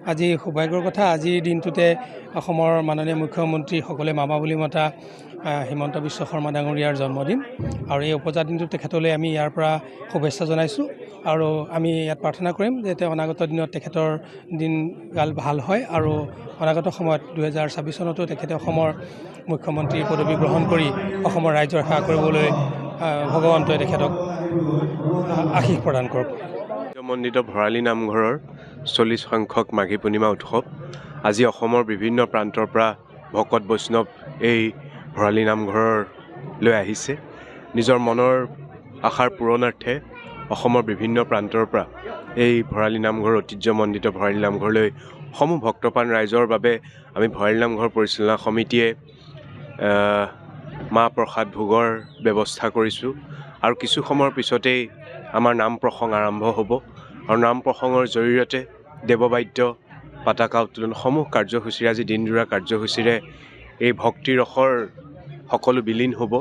আজি সৌভাগ্যৰ কথা আজিৰ দিনটোতে অসমৰ মাননীয় মুখ্যমন্ত্ৰীসকলে মামা বুলি মতা হিমন্ত বিশ্ব শৰ্মা ডাঙৰীয়াৰ জন্মদিন আৰু এই উপজা দিনটোত তেখেতলৈ আমি ইয়াৰ পৰা শুভেচ্ছা জনাইছোঁ আৰু আমি ইয়াত প্ৰাৰ্থনা কৰিম যে তেওঁ অনাগত দিনত তেখেতৰ দিনকাল ভাল হয় আৰু অনাগত সময়ত 2026 চনতো তেখেতে অসমৰ মুখ্যমন্ত্ৰী পদবী গ্ৰহণ কৰি অসমৰ ৰাইজৰ সেৱা কৰিবলৈ ভগৱন্তই তেখেতক আশীষ প্ৰদান কৰক। মণ্ডিত ভৰালী নামঘৰৰ 40 সংখ্যক মাঘী পূৰ্ণিমা উৎসৱ আজি অসমৰ বিভিন্ন প্ৰান্তৰ পৰা ভকত বৈষ্ণৱ এই ভৰালী নামঘৰলৈ আহিছে। নিজৰ মনৰ আশাৰ পূৰণাৰ্থে অসমৰ বিভিন্ন প্ৰান্তৰ পৰা এই ভৰালী নামঘৰ ঐতিহ্যমণ্ডিত ভৰালী নামঘৰলৈ সমূহ ভক্তপ্ৰাণ ৰাইজৰ বাবে আমি ভৰালী নামঘৰ পৰিচালনা সমিতিয়ে মাহ প্ৰসাদ ভোগৰ ব্যৱস্থা কৰিছোঁ আৰু কিছু সময়ৰ পিছতেই আমাৰ নাম প্ৰসংগ আৰম্ভ হ'ব আৰু নাম প্ৰসংগৰ জৰিয়তে দেৱবাদ্য পতাকা উত্তোলন সমূহ কাৰ্যসূচীৰে আজি দিনজোৰা কাৰ্যসূচীৰে এই ভক্তিৰসৰ সকলো বিলীন হ'ব।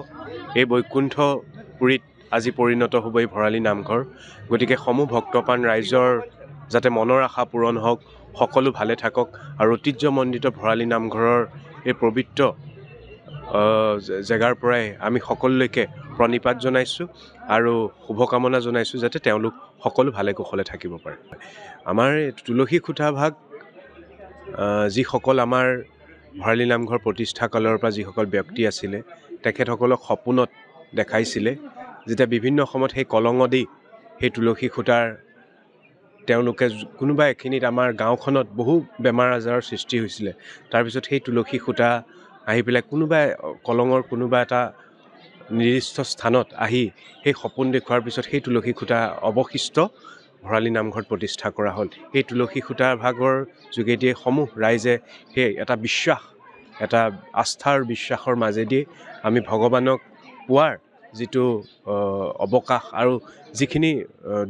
এই বৈকুণ্ঠপুৰীত আজি পৰিণত হ'ব এই ভৰালী নামঘৰ। গতিকে সমূহ ভক্তপ্ৰাণ ৰাইজৰ যাতে মনৰ আশা পূৰণ হওক, সকলো ভালে থাকক আৰু ঐতিহ্যমণ্ডিত ভৰালী নামঘৰৰ এই পবিত্ৰ জেগাৰ পৰাই আমি সকলোলৈকে প্ৰণিপাত জনাইছোঁ আৰু শুভকামনা জনাইছোঁ যাতে তেওঁলোক সকলো ভালে কুশলে থাকিব পাৰে। আমাৰ তুলসী খুঁটা ভাগ যিসকল আমাৰ ভৰালী নামঘৰ প্ৰতিষ্ঠা কালৰ পৰা যিসকল ব্যক্তি আছিলে তেখেতসকলক সপোনত দেখাইছিলে যেতিয়া বিভিন্ন সময়ত সেই কলঙ দি সেই তুলসী খুঁটাৰ তেওঁলোকে কোনোবা এখিনিত আমাৰ গাঁওখনত বহু বেমাৰ আজাৰৰ সৃষ্টি হৈছিলে। তাৰপিছত সেই তুলসী খুঁটা আহি পেলাই কোনোবা কলঙৰ কোনোবা এটা নিৰ্দিষ্ট স্থানত আহি সেই সপোন দেখুৱাৰ পিছত সেই তুলসী খুঁটা অৱশিষ্ট ভৰালী নামঘৰত প্ৰতিষ্ঠা কৰা হ'ল। এই তুলসী খুঁটাৰ ভাগৰ যোগেদিয়ে সমূহ ৰাইজে সেই এটা বিশ্বাস, এটা আস্থাৰ বিশ্বাসৰ মাজেদি আমি ভগৱানক পোৱাৰ যিটো অৱকাশ আৰু যিখিনি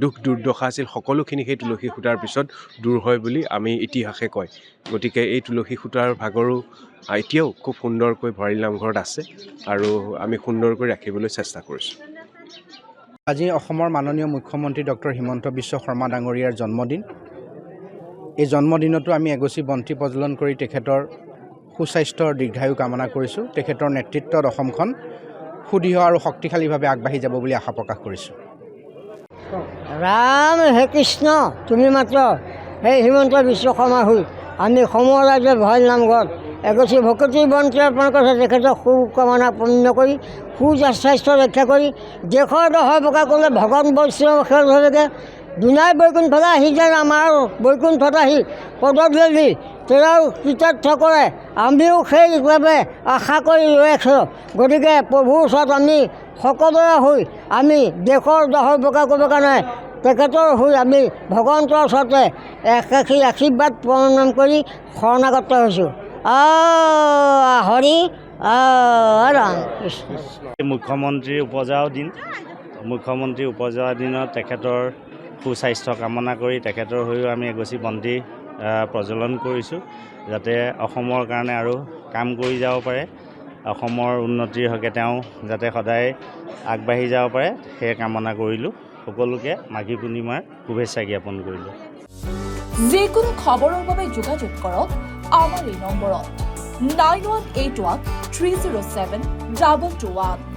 দুখ দুৰ্দশা আছিল সকলোখিনি সেই তুলসী খুঁটাৰ পিছত দূৰ হয় বুলি আমি ইতিহাসে কয়। গতিকে এই তুলসী খুঁটাৰ ভাগৰো এতিয়াও খুব সুন্দৰকৈ ভৰালী নামঘৰত আছে আৰু আমি সুন্দৰকৈ ৰাখিবলৈ চেষ্টা কৰিছোঁ। আজি অসমৰ মাননীয় মুখ্যমন্ত্ৰী ডক্টৰ হিমন্ত বিশ্ব শৰ্মা ডাঙৰীয়াৰ জন্মদিন। এই জন্মদিনতো আমি এগছি বন্তি প্ৰজ্বলন কৰি তেখেতৰ সুস্বাস্থ্যৰ দীৰ্ঘায়ু কামনা কৰিছোঁ। তেখেতৰ নেতৃত্বত অসমখন সুদৃঢ় আৰু শক্তিশালীভাৱে আগবাঢ়ি যাব বুলি আশা প্ৰকাশ কৰিছোঁ। ৰাম হে কৃষ্ণ, তুমি মাত্ৰ সেই হিমন্ত বিশ্ব শৰ্মা হৈ আমি সমূহ ৰাইজে ভৰালী নামঘৰত এগছি ভকতি বন্তি অৰ্পণ কৰিছে। তেখেতক শুভকামনা পূৰ্ণ কৰি সুস্বাস্থ্য ৰক্ষা কৰি দেশৰ দহৰ প্ৰকাশ কৰিলে ভগৱান বৈষ্ণৱ সেৱাকে দুনাই বৈকুণ্ঠলৈ আহি যেন আমাৰ বৈকুণ্ঠত আহি পদধূলি তেওঁ কৃতাৰ্থ কৰে, আমিও সেইভাৱে আশা কৰি ৰৈ আছোঁ। গতিকে প্ৰভুৰ ওচৰত আমি সকলোৰে হৈ আমি দেশৰ দহৰ প্ৰকাশ কৰিবৰ কাৰণে তেখেতৰ হৈ আমি ভগৱন্তৰ ওচৰতে একাশী আশীৰ্বাদ প্ৰণাম কৰি শৰণাগত হৈছোঁ। হৰি ৰাম কৃষ্ণ। মুখ্যমন্ত্ৰীৰ উপজাও দিন, মুখ্যমন্ত্ৰীৰ উপজা দিনত তেখেতৰ সুস্বাস্থ্য কামনা কৰি তেখেতৰ হৈও আমি এগছি বন্তি প্ৰজ্বলন কৰিছোঁ যাতে অসমৰ কাৰণে আৰু কাম কৰি যাব পাৰে, অসমৰ উন্নতিৰ হকে তেওঁ যাতে সদায় আগবাঢ়ি যাব পাৰে সেই কামনা কৰিলোঁ। সকলোকে মাঘী পূৰ্ণিমাৰ শুভেচ্ছা জ্ঞাপন কৰিলোঁ। যিকোনো খবৰৰ বাবে যোগাযোগ কৰক আমাৰ এই নম্বৰত 9181 307 221।